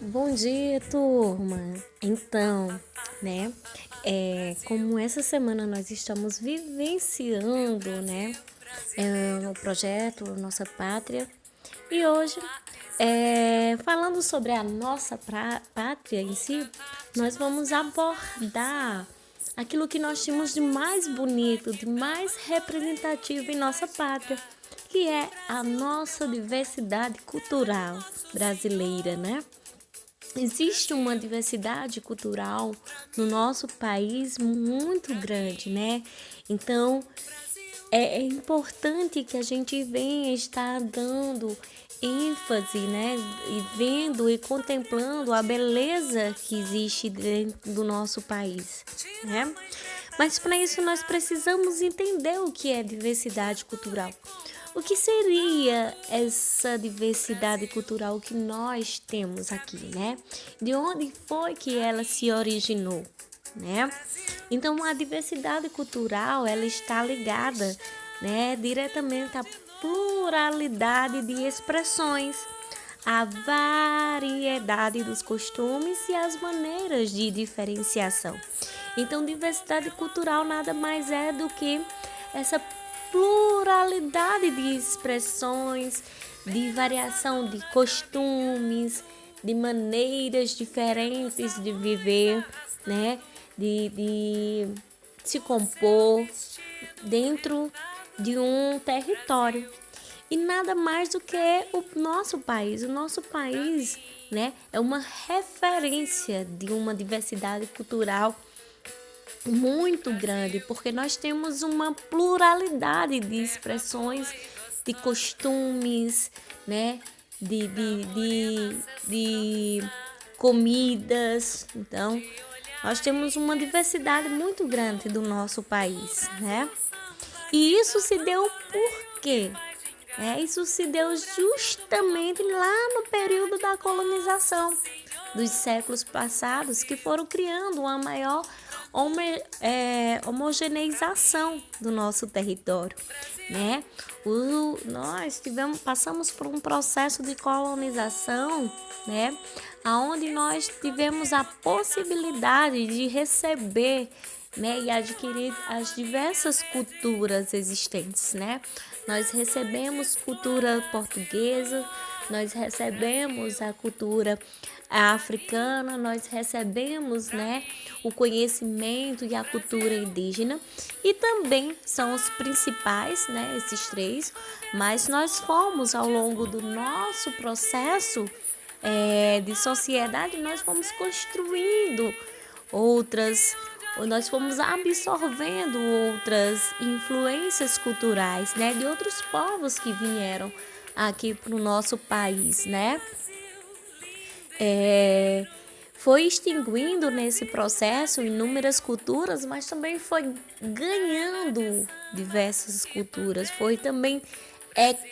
Bom dia, turma. Então, né, como essa semana nós estamos vivenciando, né, o projeto Nossa Pátria, e hoje, falando sobre a nossa pátria em si, nós vamos abordar aquilo que nós temos de mais bonito, de mais representativo em nossa pátria, que é a nossa diversidade cultural brasileira, né? Existe uma diversidade cultural no nosso país muito grande, né? Então, é importante que a gente venha estar dando ênfase, né? E vendo e contemplando a beleza que existe dentro do nosso país, né? Mas para isso nós precisamos entender o que é diversidade cultural. O que seria essa diversidade cultural que nós temos aqui, né? De onde foi que ela se originou, né? Então, a diversidade cultural, ela está ligada, né, diretamente à pluralidade de expressões, à variedade dos costumes e às maneiras de diferenciação. Então, diversidade cultural nada mais é do que essa pluralidade de expressões, de variação de costumes, de maneiras diferentes de viver, né? De se compor dentro de um território. E nada mais do que o nosso país. O nosso país, né, é uma referência de uma diversidade cultural muito grande, porque nós temos uma pluralidade de expressões, de costumes, né? De comidas. Então, nós temos uma diversidade muito grande do nosso país, né? E isso se deu por quê? Isso se deu justamente lá no período da colonização dos séculos passados, que foram criando uma maior homogeneização do nosso território, né? Nós passamos por um processo de colonização, né? Aonde nós tivemos a possibilidade de receber, né, e adquirir as diversas culturas existentes, né? Nós recebemos cultura portuguesa, nós recebemos a cultura africana, nós recebemos, né, o conhecimento e a cultura indígena, e também são os principais, né, esses três, mas nós fomos ao longo do nosso processo de sociedade, nós fomos construindo outras, nós fomos absorvendo outras influências culturais, né, de outros povos que vieram aqui para o nosso país, né? Foi extinguindo nesse processo inúmeras culturas, mas também foi ganhando diversas culturas, foi também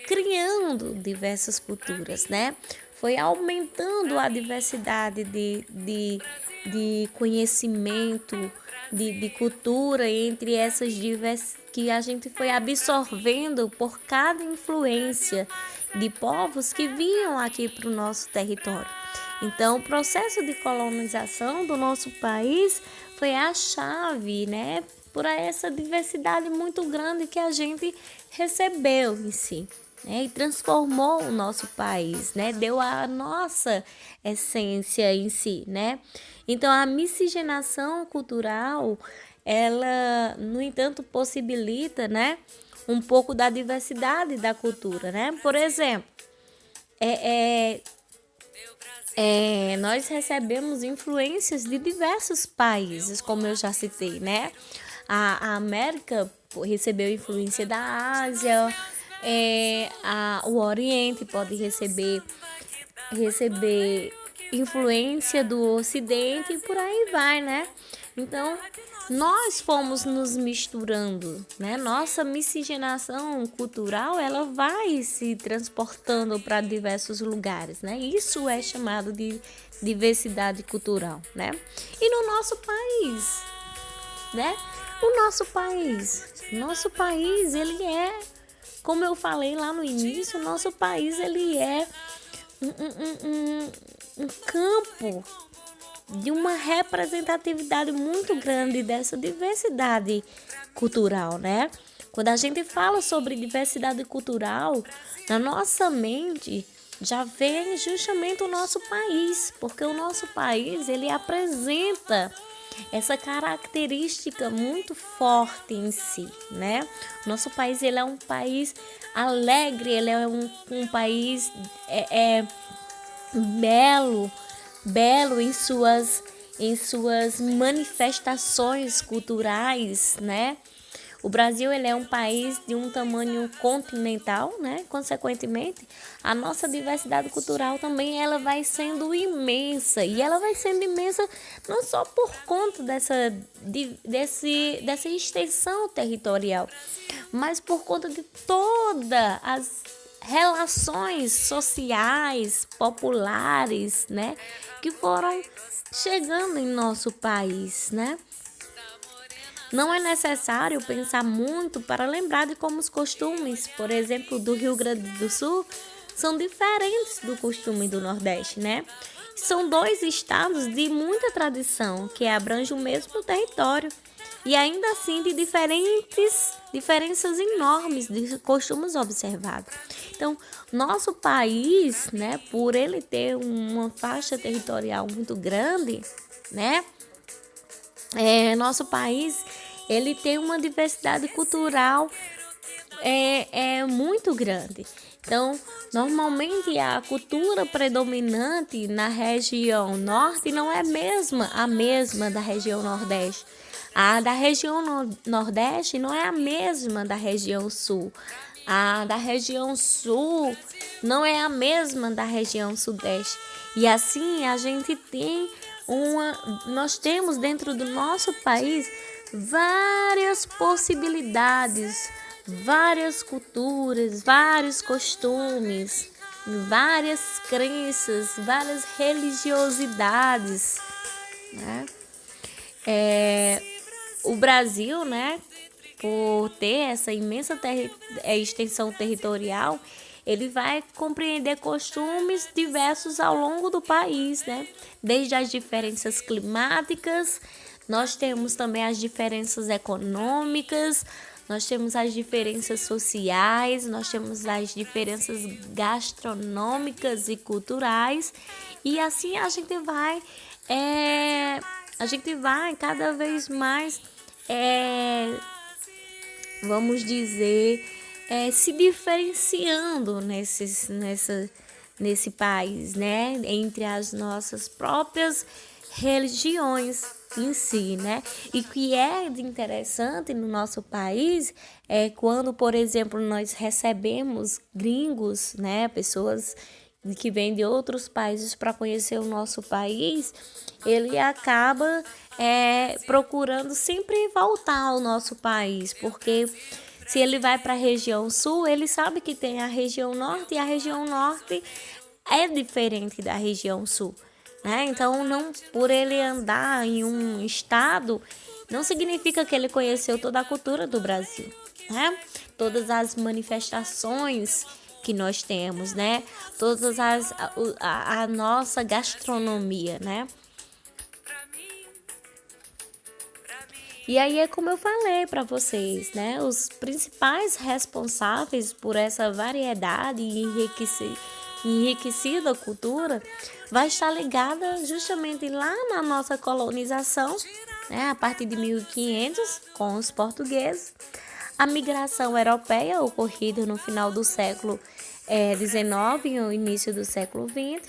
criando diversas culturas, né? Foi aumentando a diversidade de conhecimento, de cultura entre essas diversas que a gente foi absorvendo por cada influência de povos que vinham aqui para o nosso território. Então, o processo de colonização do nosso país foi a chave, né, por essa diversidade muito grande que a gente recebeu em si, né, e transformou o nosso país, né, deu a nossa essência em si, né. Então, a miscigenação cultural, ela, no entanto, possibilita, né, um pouco da diversidade da cultura, né. Por exemplo, nós recebemos influências de diversos países, como eu já citei, né? A América recebeu influência da Ásia, o Oriente pode receber influência do Ocidente e por aí vai, né? Então, nós fomos nos misturando, né? Nossa miscigenação cultural, ela vai se transportando para diversos lugares, né? Isso é chamado de diversidade cultural, né? E no nosso país, né? Nosso país, ele é, como eu falei lá no início, nosso país, ele é um campo de uma representatividade muito grande dessa diversidade cultural, né? Quando a gente fala sobre diversidade cultural, na nossa mente já vem justamente o nosso país, porque o nosso país ele apresenta essa característica muito forte em si, né? Nosso país ele é um país alegre, ele é um país belo, belo em suas manifestações culturais, né? O Brasil ele é um país de um tamanho continental, né? Consequentemente, a nossa diversidade cultural também ela vai sendo imensa e ela vai sendo imensa não só por conta dessa extensão territorial, mas por conta de todas as relações sociais, populares, né, que foram chegando em nosso país, né? Não é necessário pensar muito para lembrar de como os costumes, por exemplo, do Rio Grande do Sul, são diferentes do costume do Nordeste, né? São dois estados de muita tradição, que abrangem o mesmo território e ainda assim de diferenças enormes de costumes observados. Então, nosso país, né, por ele ter uma faixa territorial muito grande, né, nosso país ele tem uma diversidade cultural muito grande. Então, normalmente a cultura predominante na região norte não é a mesma da região nordeste. A da região nordeste não é a mesma da região sul. A da região sul não é a mesma da região sudeste. E assim a gente tem nós temos dentro do nosso país várias possibilidades, várias culturas, vários costumes, várias crenças, várias religiosidades, né? O Brasil, né, por ter essa imensa extensão territorial, ele vai compreender costumes diversos ao longo do país, né? Desde as diferenças climáticas, nós temos também as diferenças econômicas, nós temos as diferenças sociais, nós temos as diferenças gastronômicas e culturais, e assim a gente vai cada vez mais, vamos dizer, se diferenciando nesse país, né? Entre as nossas próprias religiões em si, né? E o que é interessante no nosso país é quando, por exemplo, nós recebemos gringos, né? Pessoas que vêm de outros países para conhecer o nosso país, ele acaba procurando sempre voltar ao nosso país, porque se ele vai para a região sul, ele sabe que tem a região norte e a região norte é diferente da região sul, né? Então, não por ele andar em um estado, não significa que ele conheceu toda a cultura do Brasil, né? Todas as manifestações que nós temos, né? Todas a nossa gastronomia, né? E aí é como eu falei para vocês, né? Os principais responsáveis por essa variedade e enriquecida cultura vai estar ligada justamente lá na nossa colonização, né? A partir de 1500 com os portugueses, a migração europeia ocorrida no final do século XIX e no início do século XX,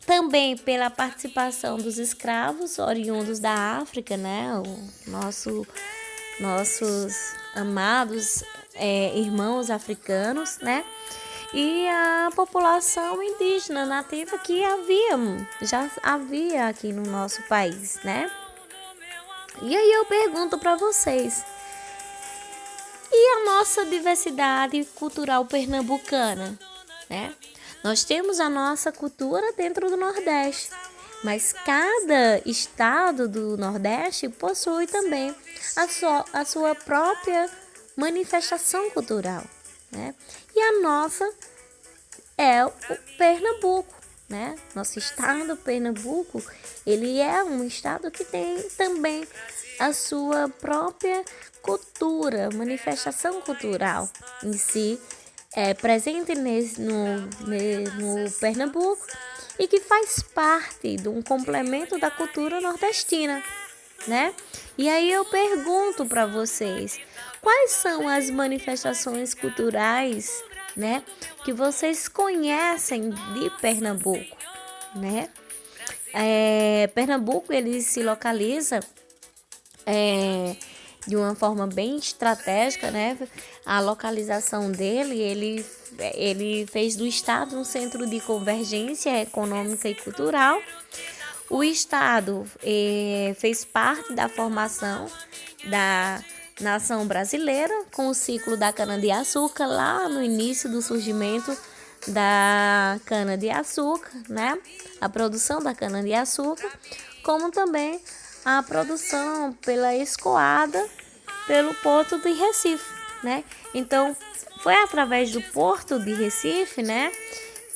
também pela participação dos escravos oriundos da África, né? Nossos amados irmãos africanos, né? E a população indígena nativa que já havia aqui no nosso país, né? E aí eu pergunto para vocês, e a nossa diversidade cultural pernambucana, né? Nós temos a nossa cultura dentro do Nordeste, mas cada estado do Nordeste possui também a sua própria manifestação cultural, né? E a nossa é o Pernambuco, né? Nosso estado, Pernambuco, ele é um estado que tem também a sua própria cultura, manifestação cultural em si, presente no Pernambuco e que faz parte de um complemento da cultura nordestina, né? E aí eu pergunto para vocês, quais são as manifestações culturais, né, que vocês conhecem de Pernambuco, né? Pernambuco ele se localiza de uma forma bem estratégica, né? A localização dele, ele fez do estado um centro de convergência econômica e cultural. O estado fez parte da formação da nação brasileira com o ciclo da cana-de-açúcar lá no início do surgimento da cana-de-açúcar, né? A produção da cana-de-açúcar, como também a produção pela escoada pelo Porto de Recife, né? Então, foi através do Porto de Recife, né,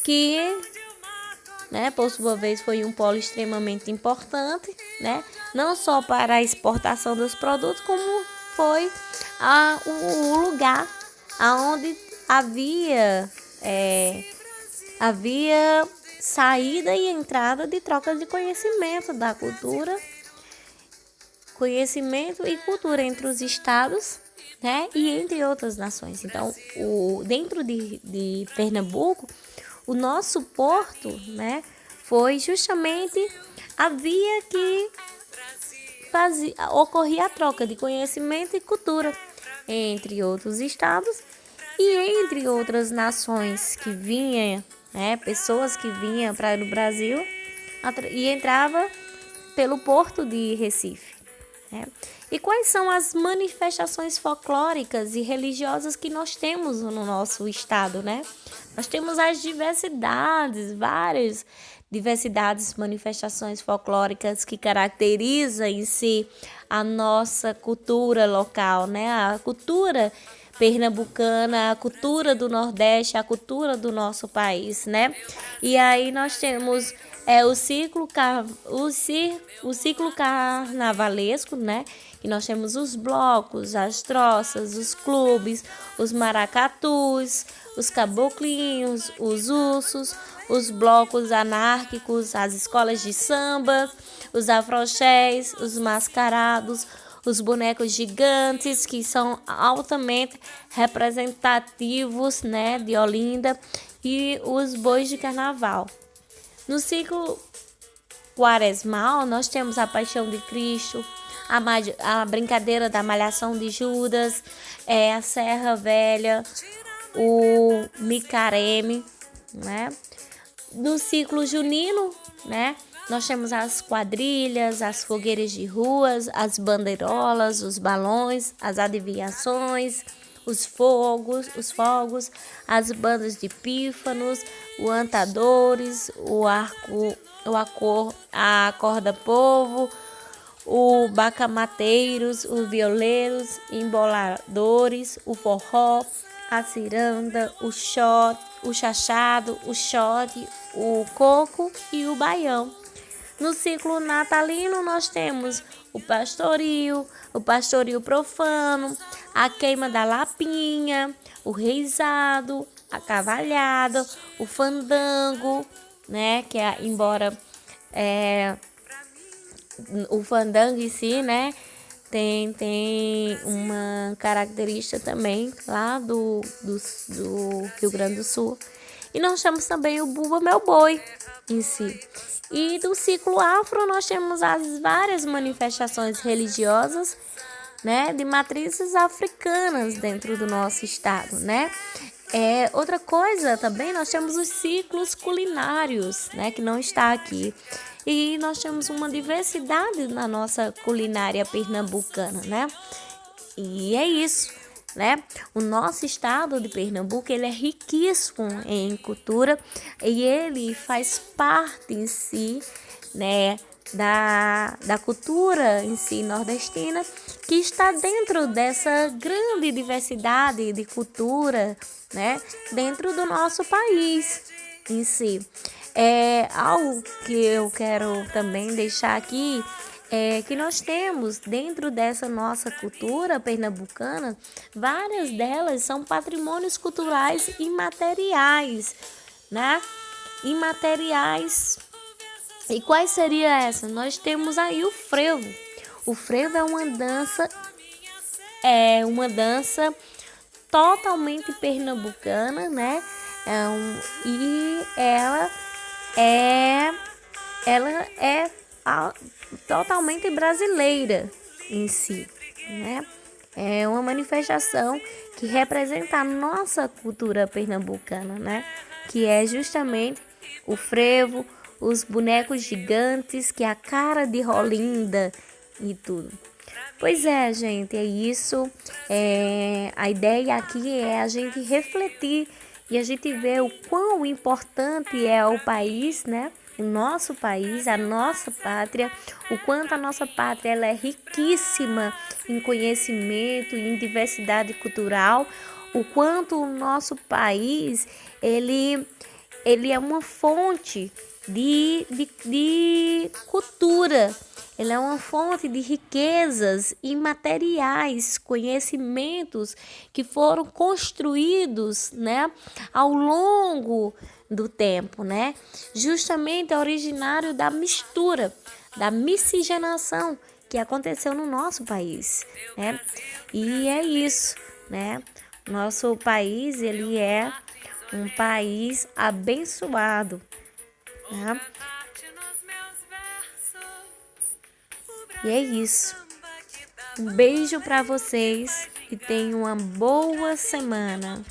que, né, por sua vez, foi um polo extremamente importante, né, não só para a exportação dos produtos, como foi o lugar onde havia saída e entrada de troca de conhecimento da cultura, conhecimento e cultura entre os estados, né, e entre outras nações. Então, dentro de Pernambuco, o nosso porto, né, foi justamente a via que ocorria a troca de conhecimento e cultura entre outros estados e entre outras nações que vinham, né, pessoas que vinham para o Brasil e entrava pelo Porto de Recife. E quais são as manifestações folclóricas e religiosas que nós temos no nosso estado, né? Nós temos as diversidades, várias diversidades, manifestações folclóricas que caracterizam em si a nossa cultura local, né? A cultura pernambucana, a cultura do Nordeste, a cultura do nosso país, né? E aí nós temos o ciclo carnavalesco, né? E nós temos os blocos, as troças, os clubes, os maracatus, os caboclinhos, os ursos, os blocos anárquicos, as escolas de samba, os afrochés, os mascarados, os bonecos gigantes, que são altamente representativos, né, de Olinda, e os bois de carnaval. No ciclo quaresmal, nós temos a Paixão de Cristo, a brincadeira da Malhação de Judas, a Serra Velha, o Micareme, né? No ciclo junino, né, nós temos as quadrilhas, as fogueiras de ruas, as bandeirolas, os balões, as adivinhações, os fogos, as bandas de pífanos, o antadores, a corda-povo, o bacamateiros, os violeiros, emboladores, o forró, a ciranda, o shot, o chachado, o shot, o coco e o baião. No ciclo natalino nós temos o pastoril profano, a queima da lapinha, o reizado, a cavalhada, o fandango, né, que embora o fandango em si, né, tem uma característica também lá do Rio Grande do Sul. E nós temos também o Bumba Meu Boi em si. E do ciclo afro nós temos as várias manifestações religiosas, né, de matrizes africanas dentro do nosso estado, né? Outra coisa também, nós temos os ciclos culinários, né, que não está aqui. E nós temos uma diversidade na nossa culinária pernambucana, né? E é isso, né? O nosso estado de Pernambuco, ele é riquíssimo em cultura e ele faz parte em si, né, da cultura em si nordestina, que está dentro dessa grande diversidade de cultura, né, dentro do nosso país em si. Algo que eu quero também deixar aqui é que nós temos dentro dessa nossa cultura pernambucana, várias delas são patrimônios culturais imateriais, né? Imateriais. E quais seria essa? Nós temos aí o frevo. O frevo é uma dança totalmente pernambucana, né? E é, ela é totalmente brasileira em si, né? É uma manifestação que representa a nossa cultura pernambucana, né? Que é justamente o frevo, os bonecos gigantes, que é a cara de Rolinda e tudo. Pois é, gente, é isso. A ideia aqui é a gente refletir e a gente ver o quão importante é o país, né? O nosso país, a nossa pátria, o quanto a nossa pátria ela é riquíssima em conhecimento, em diversidade cultural, o quanto o nosso país ele é uma fonte de cultura. Ele é uma fonte de riquezas imateriais, conhecimentos que foram construídos, né, ao longo do tempo, né? Justamente originário da mistura, da miscigenação que aconteceu no nosso país, né? E é isso, né? Nosso país, ele é um país abençoado, né? E é isso. Um beijo para vocês e tenham uma boa semana.